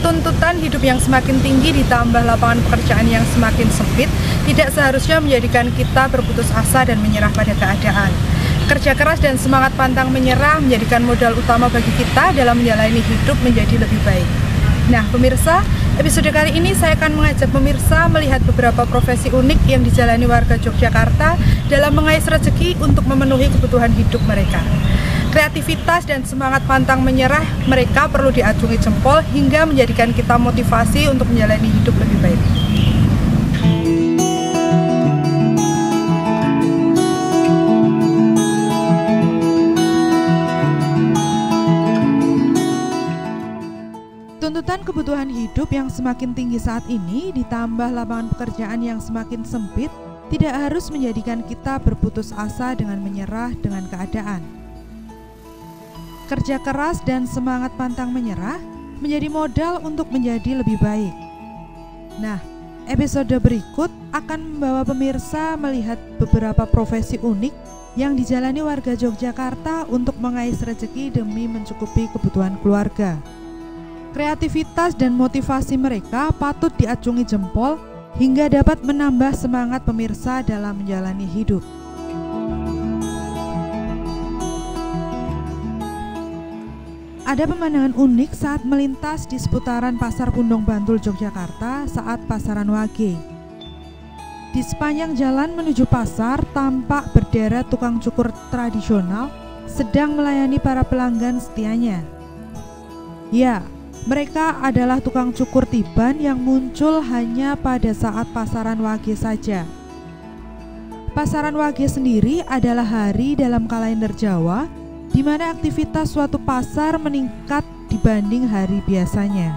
Tuntutan hidup yang semakin tinggi ditambah lapangan pekerjaan yang semakin sempit tidak seharusnya menjadikan kita berputus asa dan menyerah pada keadaan. Kerja keras dan semangat pantang menyerah menjadikan modal utama bagi kita dalam menjalani hidup menjadi lebih baik. Nah, pemirsa, episode kali ini saya akan mengajak pemirsa melihat beberapa profesi unik yang dijalani warga Yogyakarta dalam mengais rezeki untuk memenuhi kebutuhan hidup mereka. Kreativitas dan semangat pantang menyerah mereka perlu diacungi jempol hingga menjadikan kita motivasi untuk menjalani hidup lebih baik. Tuntutan kebutuhan hidup yang semakin tinggi saat ini ditambah lapangan pekerjaan yang semakin sempit tidak harus menjadikan kita berputus asa dengan menyerah dengan keadaan. Kerja keras dan semangat pantang menyerah menjadi modal untuk menjadi lebih baik. Nah, episode berikut akan membawa pemirsa melihat beberapa profesi unik yang dijalani warga Yogyakarta untuk mengais rezeki demi mencukupi kebutuhan keluarga. Kreativitas dan motivasi mereka patut diacungi jempol hingga dapat menambah semangat pemirsa dalam menjalani hidup. Ada pemandangan unik saat melintas di seputaran Pasar Pundong Bantul, Yogyakarta saat pasaran Wage. Di sepanjang jalan menuju pasar tampak berderet tukang cukur tradisional sedang melayani para pelanggan setianya. Ya, mereka adalah tukang cukur tiban yang muncul hanya pada saat pasaran Wage saja. Pasaran Wage sendiri adalah hari dalam kalender Jawa di mana aktivitas suatu pasar meningkat dibanding hari biasanya.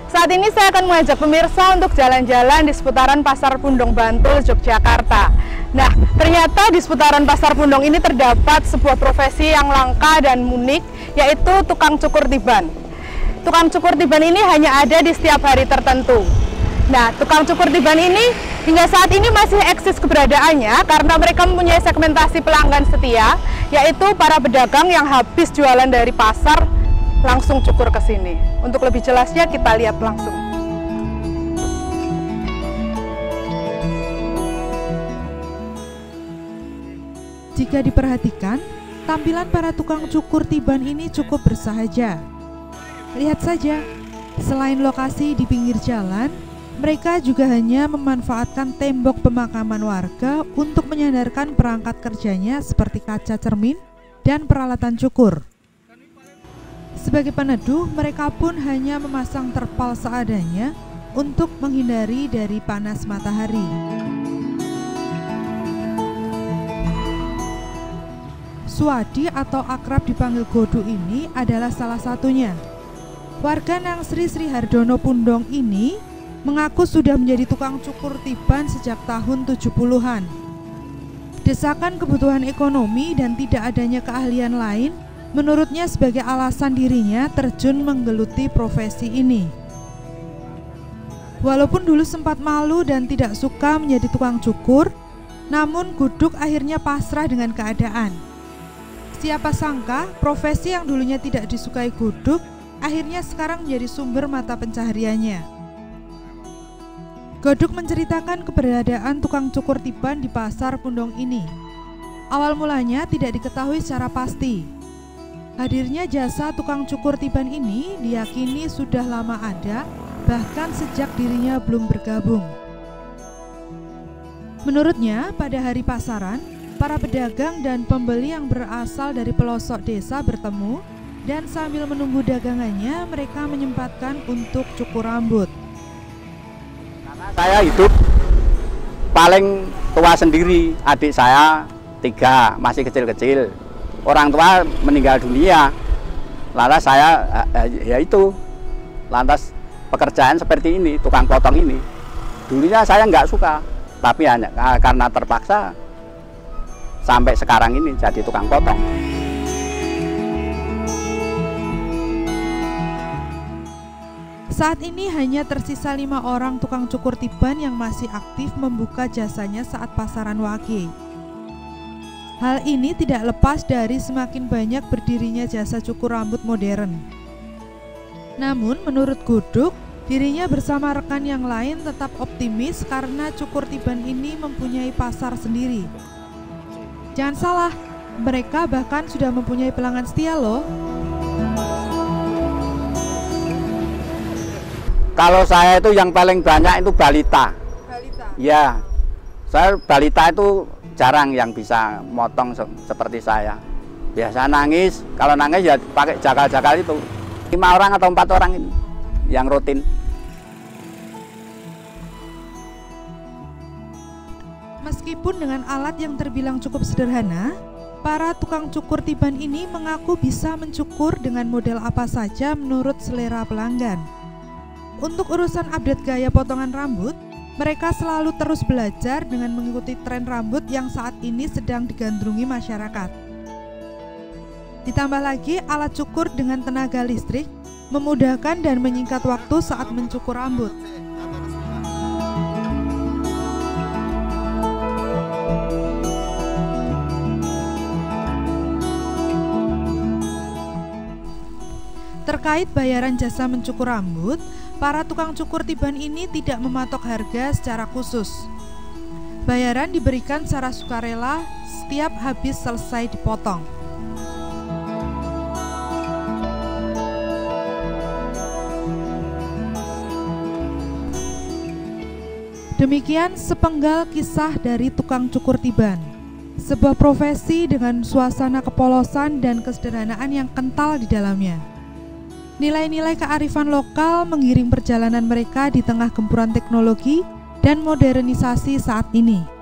Saat ini saya akan mengajak pemirsa untuk jalan-jalan di seputaran Pasar Pundong Bantul, Yogyakarta. Nah, ternyata di seputaran Pasar Pundong ini terdapat sebuah profesi yang langka dan unik, yaitu tukang cukur tiban. Tukang cukur tiban ini hanya ada di setiap hari tertentu. Nah, tukang cukur tiban ini hingga saat ini masih eksis keberadaannya karena mereka mempunyai segmentasi pelanggan setia, yaitu para pedagang yang habis jualan dari pasar langsung cukur ke sini. Untuk lebih jelasnya kita lihat langsung. Jika diperhatikan, tampilan para tukang cukur tiban ini cukup bersahaja. Lihat saja, selain lokasi di pinggir jalan, mereka juga hanya memanfaatkan tembok pemakaman warga untuk menyandarkan perangkat kerjanya seperti kaca cermin dan peralatan cukur. Sebagai peneduh, mereka pun hanya memasang terpal seadanya untuk menghindari dari panas matahari. Suwadi atau akrab dipanggil Godu ini adalah salah satunya. Warga Nang Sri Hardono Pundong ini mengaku sudah menjadi tukang cukur tiban sejak tahun 70-an. Desakan kebutuhan ekonomi dan tidak adanya keahlian lain menurutnya sebagai alasan dirinya terjun menggeluti profesi ini. Walaupun dulu sempat malu dan tidak suka menjadi tukang cukur, namun Guduk akhirnya pasrah dengan keadaan. Siapa sangka profesi yang dulunya tidak disukai Guduk akhirnya sekarang menjadi sumber mata pencahariannya. Goduk menceritakan keberadaan tukang cukur tiban di Pasar Pundong ini. Awal mulanya tidak diketahui secara pasti. Hadirnya jasa tukang cukur tiban ini diyakini sudah lama ada, bahkan sejak dirinya belum bergabung. Menurutnya, pada hari pasaran, para pedagang dan pembeli yang berasal dari pelosok desa bertemu dan sambil menunggu dagangannya, mereka menyempatkan untuk cukur rambut. Saya hidup paling tua sendiri, adik saya 3 masih kecil-kecil. Orang tua meninggal dunia. Lantas saya lantas pekerjaan seperti ini, tukang potong ini. Dulunya saya nggak suka, tapi hanya karena terpaksa sampai sekarang ini jadi tukang potong. Saat ini hanya tersisa 5 orang tukang cukur tiban yang masih aktif membuka jasanya saat pasaran Wage. Hal ini tidak lepas dari semakin banyak berdirinya jasa cukur rambut modern. Namun menurut Guduk, dirinya bersama rekan yang lain tetap optimis karena cukur Tiban ini mempunyai pasar sendiri. Jangan salah, mereka bahkan sudah mempunyai pelanggan setia loh. Kalau saya itu yang paling banyak itu balita. Ya, saya balita itu jarang yang bisa motong seperti saya. Biasa nangis, kalau nangis ya pakai jakal-jakal itu. 5 orang atau 4 orang ini yang rutin. Meskipun dengan alat yang terbilang cukup sederhana, para tukang cukur Tiban ini mengaku bisa mencukur dengan model apa saja menurut selera pelanggan. Untuk urusan update gaya potongan rambut, mereka selalu terus belajar dengan mengikuti tren rambut yang saat ini sedang digandrungi masyarakat. Ditambah lagi alat cukur dengan tenaga listrik memudahkan dan menyingkat waktu saat mencukur rambut. Terkait bayaran jasa mencukur rambut, para tukang cukur Tiban ini tidak mematok harga secara khusus. Bayaran diberikan secara sukarela setiap habis selesai dipotong. Demikian sepenggal kisah dari tukang cukur Tiban, sebuah profesi dengan suasana kepolosan dan kesederhanaan yang kental di dalamnya. Nilai-nilai kearifan lokal mengiring perjalanan mereka di tengah gempuran teknologi dan modernisasi saat ini.